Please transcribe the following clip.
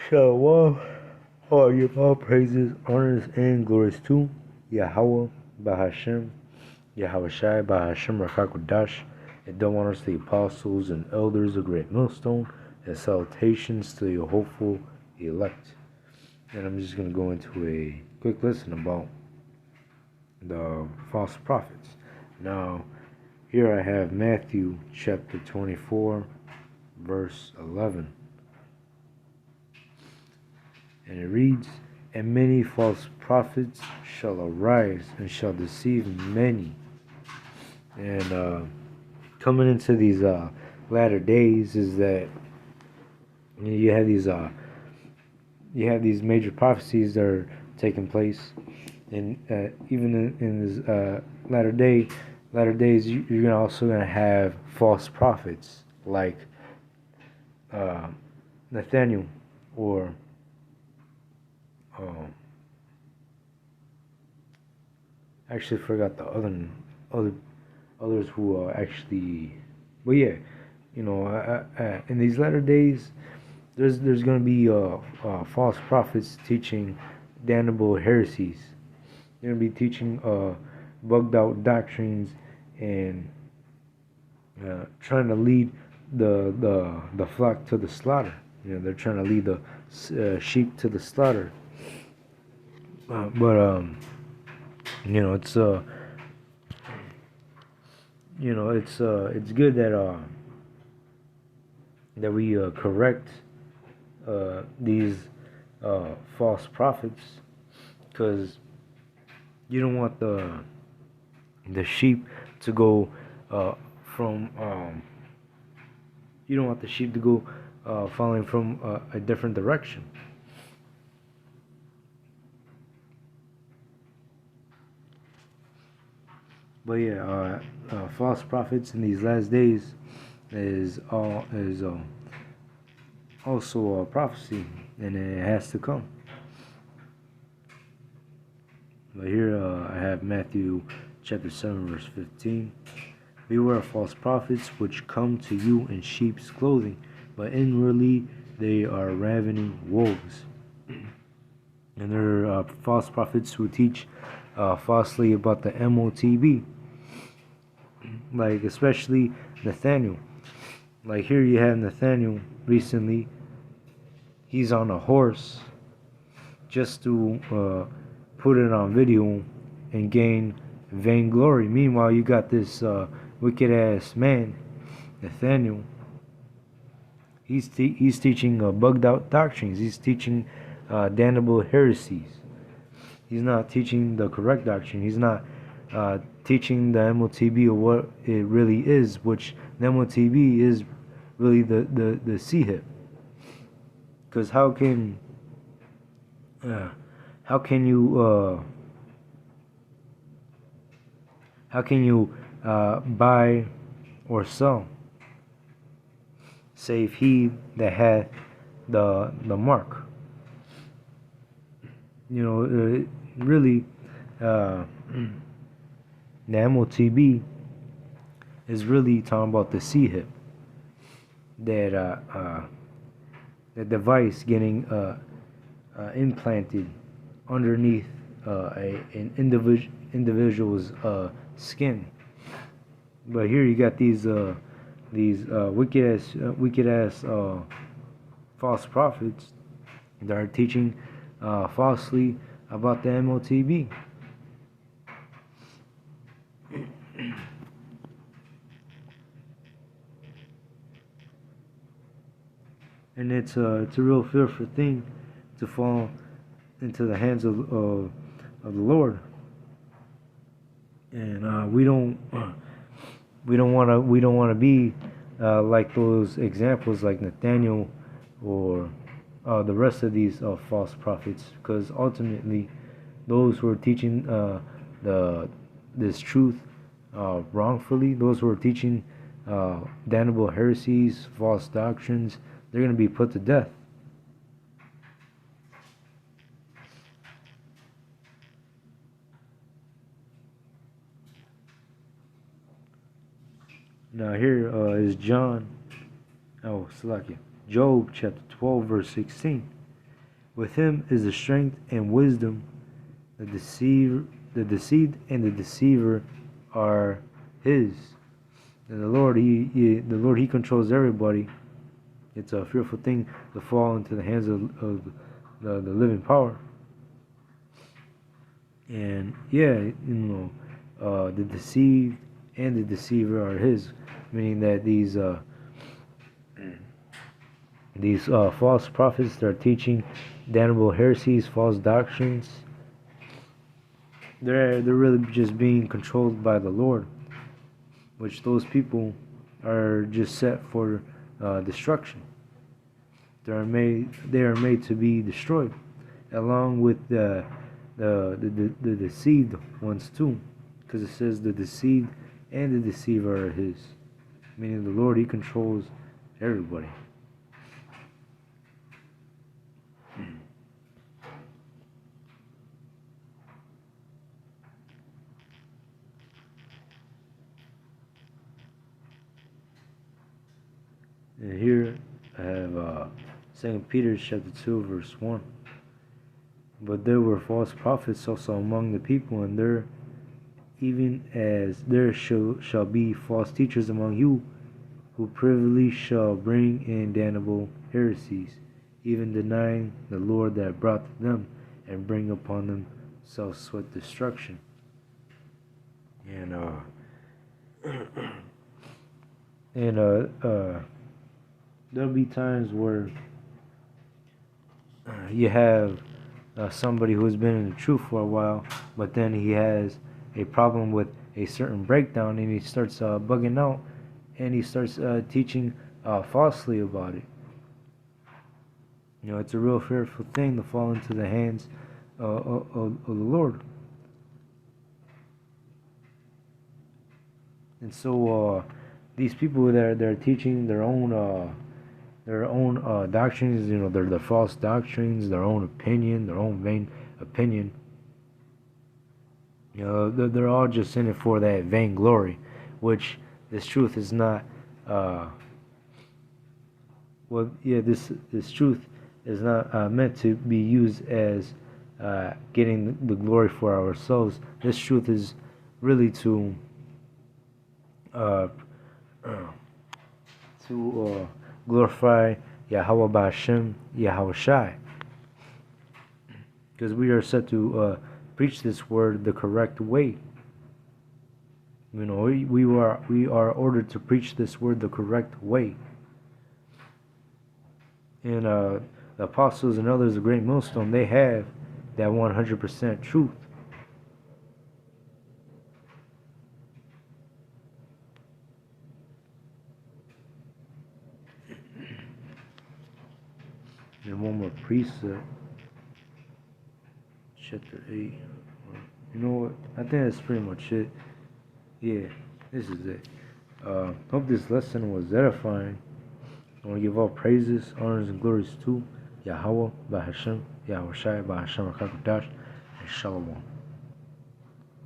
Shalom. All give all praises, honors, and glories to Yahweh, Bahashem, Yahweh Shai, Bahashem, Rakakwadash, and double honors to the apostles and elders of Great Millstone, and salutations to your hopeful elect. And I'm just going to go into a quick listen about the false prophets. Now, here I have Matthew chapter 24, verse 11. And it reads, "And many false prophets shall arise and shall deceive many." And coming into these latter days is that you have these major prophecies that are taking place, and even in this latter days, you're also gonna have false prophets like Nathaniel or actually forgot the others who actually, but yeah, in these latter days, there's gonna be false prophets teaching damnable heresies. They're gonna be teaching bugged out doctrines and trying to lead the flock to the slaughter. They're trying to lead the sheep to the slaughter. But it's good that we correct these false prophets, because you don't want the sheep to go from you don't want the sheep to go following from a different direction. But yeah, false prophets in these last days is also a prophecy, and it has to come. But here I have Matthew chapter 7, verse 15. "Beware of false prophets, which come to you in sheep's clothing, but inwardly they are ravening wolves." And there are false prophets who teach falsely about the MOTB, like especially Nathaniel. Like here you have Nathaniel recently. He's on a horse just to put it on video and gain vainglory. Meanwhile, you got this wicked ass man, Nathaniel. He's teaching bugged out doctrines. He's teaching damnable heresies. He's not teaching the correct doctrine. He's not teaching the MOTB of what it really is, which the MOTB is really the C-hip. Because how can you buy or sell, save he that hath the mark? Really, the MOTB is really talking about the C-hip, that the device getting implanted underneath an individual's skin. But here you got these wicked ass false prophets that are teaching falsely about the MOTB. And it's a real fearful thing to fall into the hands of the Lord. And we don't want to be like those examples, like Nathaniel or the rest of these false prophets, because ultimately those who are teaching this truth wrongfully, those who are teaching damnable heresies, false doctrines, they're going to be put to death. Now here is Job chapter 12, verse 16. With him is the strength and wisdom. The deceived and the deceiver are his. And the Lord, He controls everybody. It's a fearful thing to fall into the hands of the living power. And yeah, the deceived and the deceiver are his, meaning that these false prophets that are teaching damnable heresies, false doctrines, they're really just being controlled by the Lord, which those people are just set for destruction. They are made to be destroyed, along with the deceived ones too, because it says the deceived and the deceiver are his, meaning the Lord, He controls everybody. And here I have 2 Peter chapter 2 verse 1. But there were false prophets also among the people, and there, even as there shall be false teachers among you, who privily shall bring in damnable heresies, even denying the Lord that brought them, and bring upon themselves swift destruction. And there'll be times where you have somebody who has been in the truth for a while, but then he has a problem with a certain breakdown, and he starts bugging out, and he starts teaching falsely about it. It's a real fearful thing to fall into the hands of the Lord. And so these people that are teaching their own doctrines, they're the false doctrines, their own opinion, their own vain opinion. They're all just in it for that vainglory, which this truth is not. This truth is not meant to be used as getting the glory for ourselves. This truth is really to glorify Yahweh B'Hashem, Yahweh Shai, because we are set to preach this word the correct way. We are ordered to preach this word the correct way. And the apostles and others, the great millstone, they have that 100% truth. And one more precept, chapter 8. You know what? I think that's pretty much it. Yeah, this is it. Hope this lesson was edifying. I want to give all praises, honors, and glories to Yahweh, B'Hashem, Yahweh Shai, B'Hashem, and Shalom.